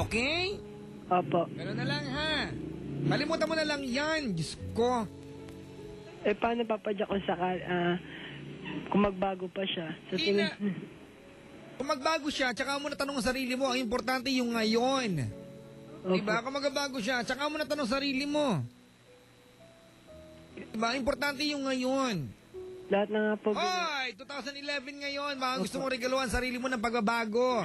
Okay? Opo. Pero na lang ha. Kalimutan mo na lang yan. Diyos ko. Paano Papa Jack kung magbago pa siya? Sa Hindi na. Kung magbago siya, tsaka mo na tanong ang sarili mo, ang importante yung ngayon. Diba? Kung magbago siya, tsaka mo na tanong sarili mo. Diba? Importante yung ngayon. Lahat na nga po. Hoy! 2011 ngayon, baka gusto mo regaluhan sarili mo ng pagbabago.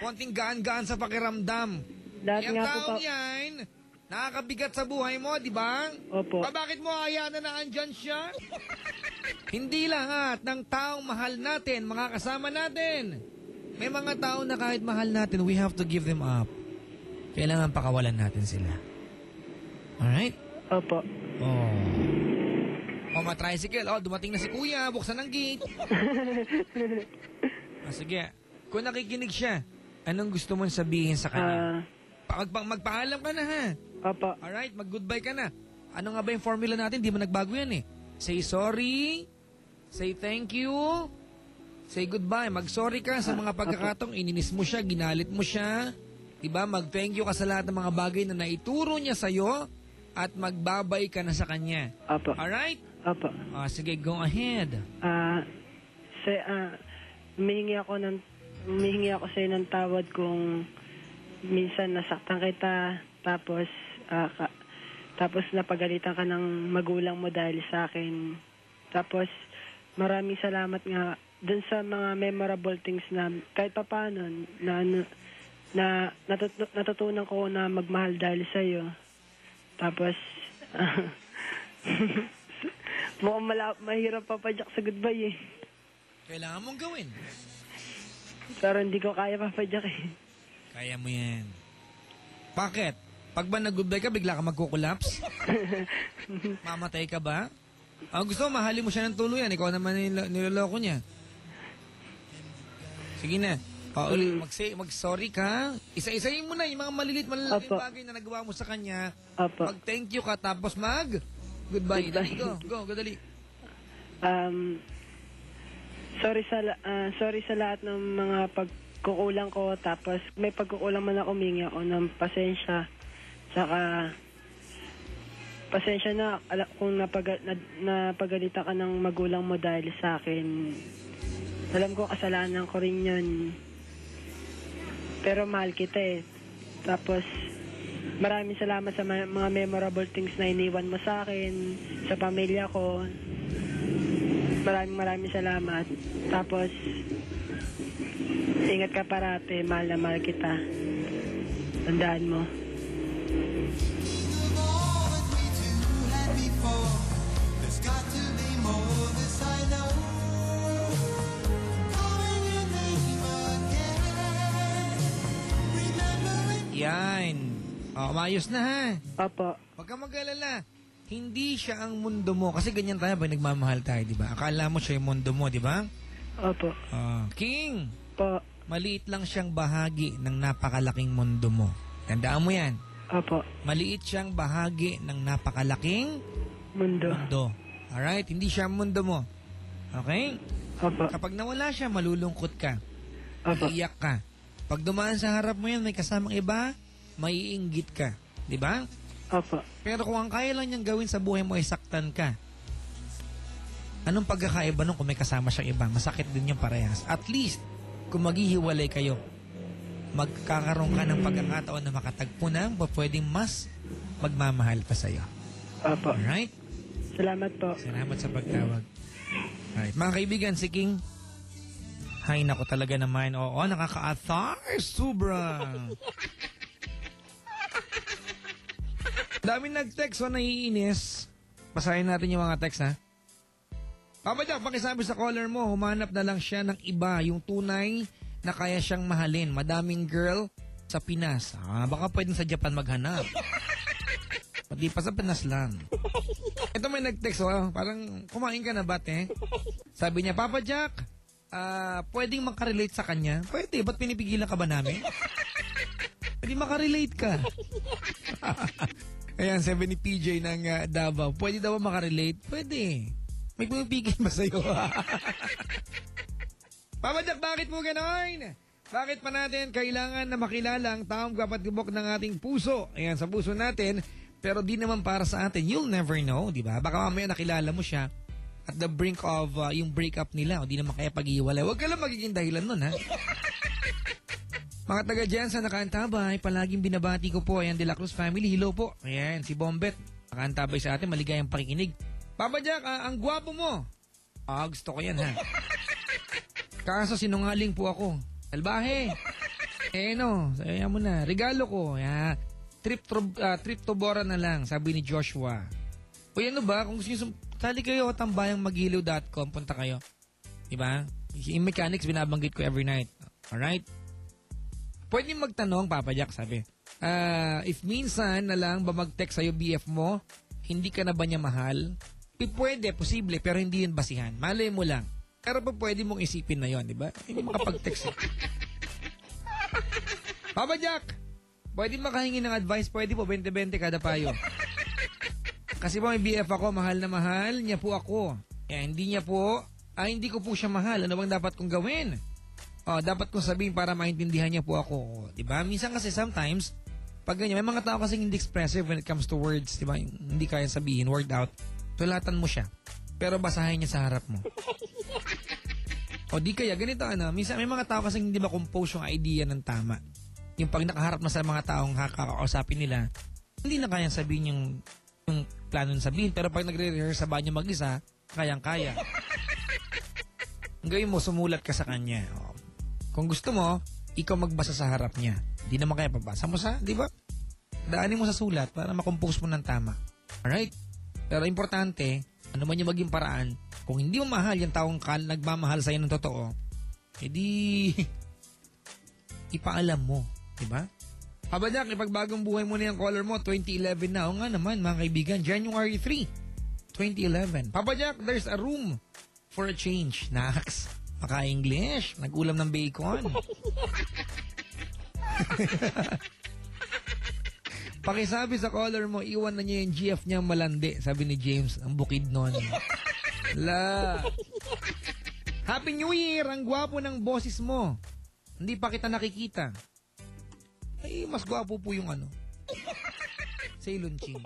Konting gaan-gaan sa pakiramdam. Lahat Yung nga po taong yan, nakakabigat sa buhay mo, di ba? Opo. Bakit mo hayaan na andyan siya? Hindi lahat ng taong mahal natin, mga kasama natin. May mga tao na kahit mahal natin, we have to give them up. Kailangan pakawalan natin sila. Alright? Opo. Tricycle. Dumating na si kuya. Buksan ang gate. Sige. Kung nakikinig siya, anong gusto mong sabihin sa kanya? Magpaalam ka na ha. Opo. Alright, mag-goodbye ka na. Ano nga ba yung formula natin? Di mo nagbago yan eh. Say sorry. Say thank you. Say goodbye. Mag-sorry ka sa mga pagkakataong ininis mo siya, ginalit mo siya. Diba? Mag-thank you ka sa lahat ng mga bagay na naituro niya sa'yo at magbabay ka na sa kanya. Opo. Alright? Opo. Sige, go ahead. Humihingi ako sa'yo ng tawad kung minsan nasaktan kita, tapos napagalitan ka ng magulang mo dahil sa akin. Tapos maraming salamat nga dun sa mga memorable things na kahit papaano na natutunan ko na magmahal dahil sa'yo. Tapos mukhang mahirap Papa Jack sa goodbye eh. Kailangan mong gawin. Pero hindi ko kaya Papa Jack eh. Kaya mo yan. Bakit? Pag ba nag-goodbye ka, bigla ka magkukulaps? Mamatay ka ba? Gusto mo, mahalin mo siya ng tuluyan. Ikaw naman niloloko niya. Sige na. Mag-sorry ka. Isa-isayin mo na yung mga malilit bagay na nagawa mo sa kanya. Opo. Mag-thank you ka, tapos goodbye. Dali, go, dali. Sorry sa lahat ng mga pagkukulang ko. Tapos may pagkukulang man ako, humingi ako ng pasensya. Tsaka pasensya na kung napagalitan ka ng magulang mo dahil sa akin. Alam ko kasalanan ko rin yun. Pero mahal kita eh. Tapos maraming salamat sa mga memorable things na iniwan mo sa akin, sa pamilya ko. Maraming salamat. Tapos ingat ka parati. Mahal na mahal kita. Tandaan mo. Yan. Maayos na ha. Opo. Huwag kang mag-alala. Hindi siya ang mundo mo. Kasi ganyan tayo pag nagmamahal tayo, di ba? Akala mo siya yung mundo mo, di ba? Opo. King, Po. maliit lang siyang bahagi ng napakalaking mundo mo. Tandaan mo yan. Opo. Maliit siyang bahagi ng napakalaking Mundo. Alright? Hindi siya ang mundo mo. Okay? Opo. Kapag nawala siya, malulungkot ka. Opo. Iiyak ka. Pag dumaan sa harap mo yan, may kasamang iba, maiinggit ka. Di ba? Opo. Pero kung ang kaya lang niyang gawin sa buhay mo ay saktan ka, anong pagkakaiba nun kung may kasama siyang iba? Masakit din yung parehas. At least, kung maghihiwalay kayo, magkakaroon ka ng pagkakataon na makatagpo ng pwedeng mas magmamahal pa sa'yo. Opo. Alright? Salamat po. Salamat sa pagtawag. Alright. Mga kaibigan, si King, hay nako talaga naman. Oo, nakaka-athar. Sobra. Dami nag-text o naiinis. Basahin natin yung mga text, ha? Papa Jack, pakisabi sa caller mo, humanap na lang siya ng iba, yung tunay na kaya siyang mahalin. Madaming girl sa Pinas. Baka pwedeng sa Japan maghanap. Pati pa sa Pinas lang. Ito may nag-text, parang kumain ka na ba, eh? Sabi niya, Papa Jack, pwedeng makarelate sa kanya? Pwede, ba't pinipigilan ka ba namin? Pwede makarelate ka. Ayan, sabi ni PJ ng Davao, pwede daw makarelate? Pwede. May pumipigil ba sa'yo? Papa Jack, bakit mo ganon? Bakit pa natin kailangan na makilala ang taong kapatibok ng ating puso? Ayan, sa puso natin, pero di naman para sa atin. You'll never know, di ba? Baka mamaya nakilala mo siya at the brink of yung breakup nila o di naman kaya pag-iwalay. Huwag ka lang magiging dahilan nun, ha? Mga taga dyan sa Nakaantabay, palaging binabati ko po. Ayan, De La Cruz family, hello po. Ayan, si Bombet, nakaantabay sa atin, maligayang pakikinig. Papa Jack, ang gwapo mo. Gusto ko yan, ha? Kaso sinungaling po ako. Salbahe. No, sayang mo na. Regalo ko. Trip to Bora na lang, sabi ni Joshua. O ano ba, kung gusto nyo, sali kayo tambayang magiliw.com, punta kayo. Diba? Yung mechanics, binabanggit ko every night. Alright? Pwede magtanong, Papa Jack, sabi. If minsan na lang ba mag-text sa'yo BF mo, hindi ka na ba niya mahal? Pwede, posible, pero hindi yun basihan. Malay mo lang. Pero pa pwede mong isipin na yun, di ba? Hindi makapag-text. Papa Jack, pwede makahingi ng advice, pwede po, 20-20 kada payo. Kasi po may BF ako, mahal na mahal niya po ako. Hindi ko po siya mahal. Ano bang dapat kong gawin? Dapat kong sabihin para maintindihan niya po ako. Diba? Minsan kasi sometimes, pag ganyan, may mga tao kasi hindi expressive when it comes to words. Diba? Hindi kaya sabihin, word out. Tulatan mo siya. Pero basahin niya sa harap mo. Di kaya, ganito minsan may mga tao kasi hindi ma-compose yung idea ng tama. Yung pag nakaharap na sa mga taong kakausapin nila, hindi na kaya sabihin yung plano na sabihin. Pero pag nagre-rehearse sa banyo mag-isa, kayang-kaya. Ang gawin mo, sumulat ka sa kanya. Kung gusto mo, ikaw magbasa sa harap niya. Hindi naman kaya pabasa mo di ba? Daanin mo sa sulat para makompose mo ng tama. Alright? Pero importante, ano man yung maging paraan, kung hindi mo mahal yung taong nagmamahal sa'yo ng totoo, edi ipaalam mo. Diba? Papa Jack, ipagbagong buhay mo na yung caller mo, 2011 na. O nga naman, mga kaibigan, January 3, 2011. Papa Jack, there's a room for a change. Nax. Maka-English. Nag-ulam ng bacon. Pakisabi sa caller mo, iwan na niya yung GF niyang malandi. Sabi ni James, ang bukid nun. Happy New Year! Ang gwapo ng boses mo. Hindi pa kita nakikita. Ay, mas gwapo po yung Ceylon Ching.